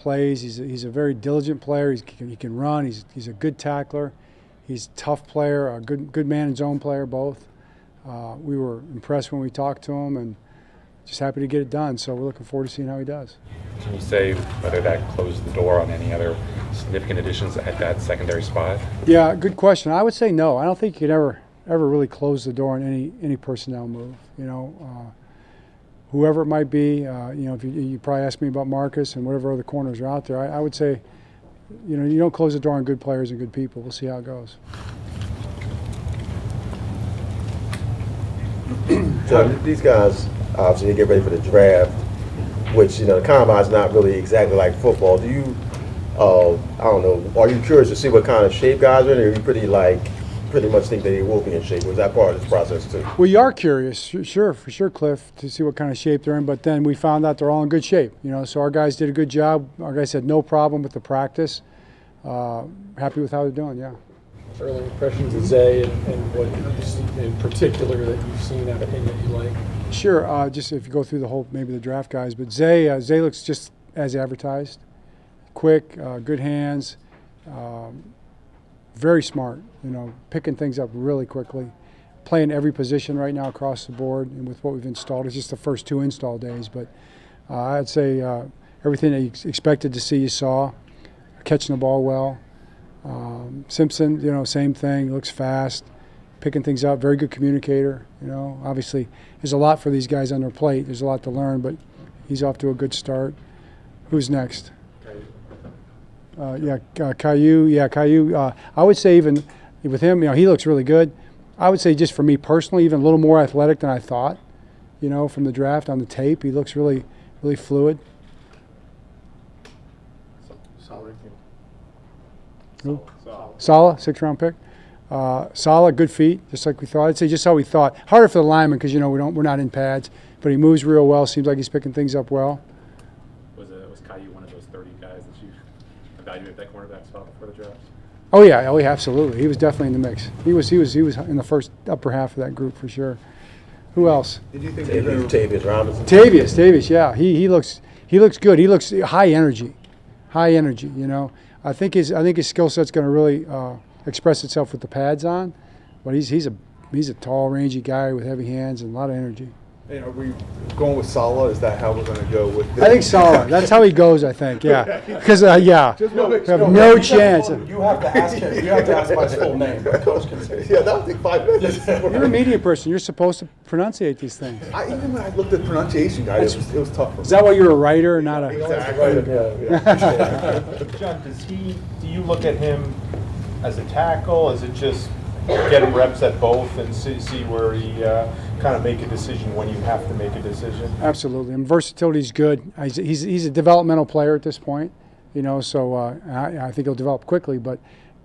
plays. He's a very diligent player. He can run. He's a good tackler. He's a tough player, a good man and zone player both. We were impressed when we talked to him and just happy to get it done. So we're looking forward to seeing how he does. Can you say whether that closed the door on any other significant additions at that secondary spot? Yeah, good question. I would say no. I don't think you could ever really close the door on any personnel move. Whoever it might be, if you probably asked me about Marcus and whatever other corners are out there, I would say, you don't close the door on good players and good people. We'll see how it goes. So these guys, obviously, they get ready for the draft, which, the combine's not really exactly like football. Do you, I don't know, are you curious to see what kind of shape guys are in, or are you pretty much think that they will be in shape? Was that part of this process too? Well, you are curious, sure, for sure, Cliff, to see what kind of shape they're in. But then we found out they're all in good shape. So our guys did a good job. Our guys had no problem with the practice. Happy with how they're doing, yeah. Early impressions of Zay and what in particular that you've seen out of him that you like? Sure. Just if you go through the whole, maybe the draft guys, but Zay looks just as advertised. Quick, good hands. Very smart, picking things up really quickly, playing every position right now across the board. And with what we've installed, it's just the first 2 install days, but I'd say everything that you expected to see, you saw. Catching the ball well. Simpson, same thing, looks fast, picking things up, very good communicator. Obviously there's a lot for these guys on their plate. There's a lot to learn, but he's off to a good start. Who's next? Caillou. Yeah, Caillou. I would say even with him, he looks really good. I would say just for me personally, even a little more athletic than I thought, from the draft on the tape. He looks really, really fluid. Sala, 6th-round pick. Sala, good feet, just like we thought. I'd say just how we thought. Harder for the lineman because we're not in pads, but he moves real well. Seems like he's picking things up well. Was Caillou one of those 30 guys that you evaluated that cornerback spot before the draft? Oh yeah, absolutely. He was definitely in the mix. He was in the first upper half of that group for sure. Who else? Did you think Tavius Robinson? Tavius, yeah. He looks good. He looks high energy. I think his skill set's going to really express itself with the pads on, but he's a tall, rangy guy with heavy hands and a lot of energy. Hey, are we going with Sala? Is that how we're going to go with this? I think Sala. That's how he goes. I think, yeah. Because we have no chance. You have to ask him. You have to ask by his full name. But Coach can say. Yeah, that would take 5 minutes. You're a media person. You're supposed to pronunciate these things. Even when I looked at pronunciation, guys, it was tough for me. Is that why you're a writer, not a? Exactly. John, do you look at him as a tackle? Is it just get him reps at both and see where he kind of make a decision when you have to make a decision? Absolutely. And versatility's good. He's a developmental player at this point, so I think he'll develop quickly. But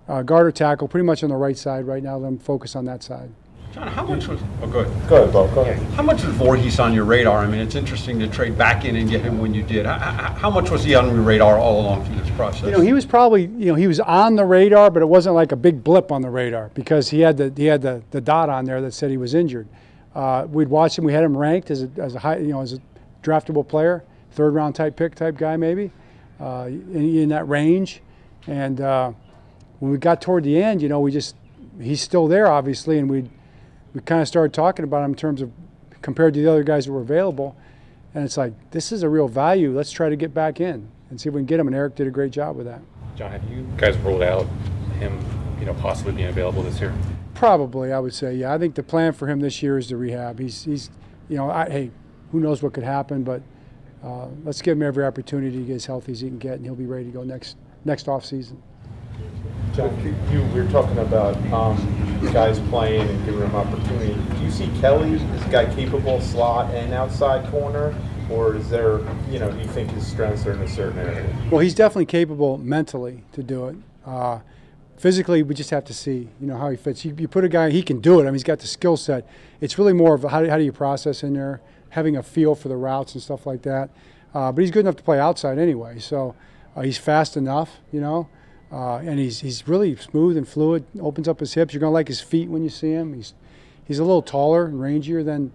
guard or tackle, pretty much on the right side right now. Let him focus on that side. John, how much was? Oh, good. Go ahead, Bob. Go ahead. How much was Voorhees on your radar? I mean, it's interesting to trade back in and get him when you did. How much was he on your radar all along through this process? He was probably, he was on the radar, but it wasn't like a big blip on the radar because he had the dot on there that said he was injured. We'd watched him. We had him ranked as a high, as a draftable player, 3rd-round type guy maybe, in that range. And when we got toward the end, he's still there obviously, and we kind of started talking about him in terms of compared to the other guys that were available. And it's like, this is a real value. Let's try to get back in and see if we can get him. And Eric did a great job with that. John, have you guys ruled out him, possibly being available this year? Probably, I would say, yeah. I think the plan for him this year is to rehab. He's hey, who knows what could happen, but let's give him every opportunity to get as healthy as he can get, and he'll be ready to go next off season. John, we were talking about guys playing and giving them opportunity. Do you see Kelly as a guy capable slot and outside corner, or is there, do you think his strengths are in a certain area? Well, he's definitely capable mentally to do it. Physically, we just have to see, how he fits. You put a guy, he can do it. I mean, he's got the skill set. It's really more of how do you process in there, having a feel for the routes and stuff like that. But he's good enough to play outside anyway. So he's fast enough, and he's really smooth and fluid. Opens up his hips. You're gonna like his feet when you see him. He's a little taller and rangier than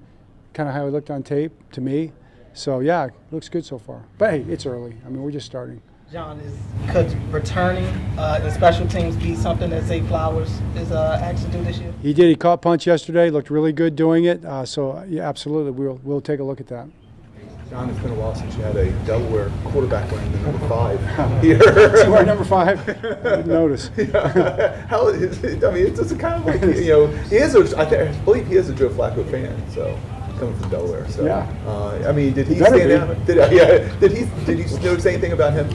kind of how he looked on tape to me. So yeah, looks good so far. But hey, it's early. I mean, we're just starting. John, could returning in special teams be something that Zay Flowers is asked to do this year? He did. He caught punch yesterday. Looked really good doing it. So yeah, absolutely, we'll take a look at that. John, it's been a while since you had a Delaware quarterback wearing the number 5 here. Is he wearing number 5? I didn't notice. How is it? I mean, it's just kind of like, he is I believe he is a Joe Flacco fan, so coming from Delaware. So Yeah. I mean, did he Better stand be. out? Did he notice anything about him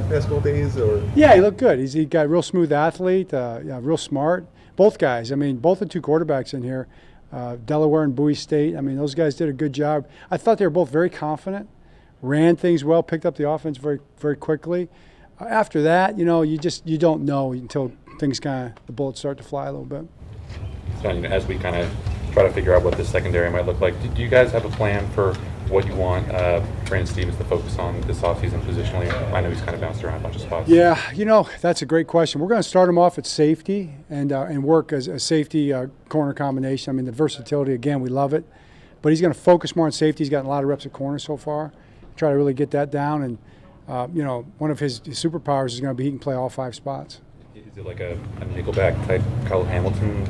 basketball days or? Yeah, he looked good. He got a real smooth athlete, yeah, real smart. Both guys. I mean, both the 2 quarterbacks in here, Delaware and Bowie State. I mean, those guys did a good job. I thought they were both very confident, ran things well, picked up the offense very, very quickly. After that, you don't know until things the bullets start to fly a little bit. So, as we kind of try to figure out what this secondary might look like, do you guys have a plan for what you want Brandon Stevens to focus on this offseason positionally? I know he's kind of bounced around a bunch of spots. Yeah, that's a great question. We're going to start him off at safety and work as a safety corner combination. I mean, the versatility, again, we love it. But he's going to focus more on safety. He's gotten a lot of reps at corner so far. Try to really get that down. And, one of his superpowers is going to be he can play all 5 spots. Is it like a nickelback type Kyle Hamilton,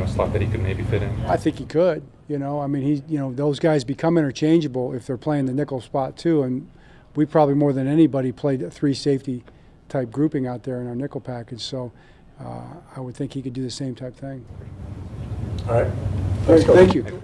slot that he could maybe fit in? I think he could. I mean, those guys become interchangeable if they're playing the nickel spot too. And we probably more than anybody played a 3 safety type grouping out there in our nickel package. So I would think he could do the same type thing. All right. Thank you.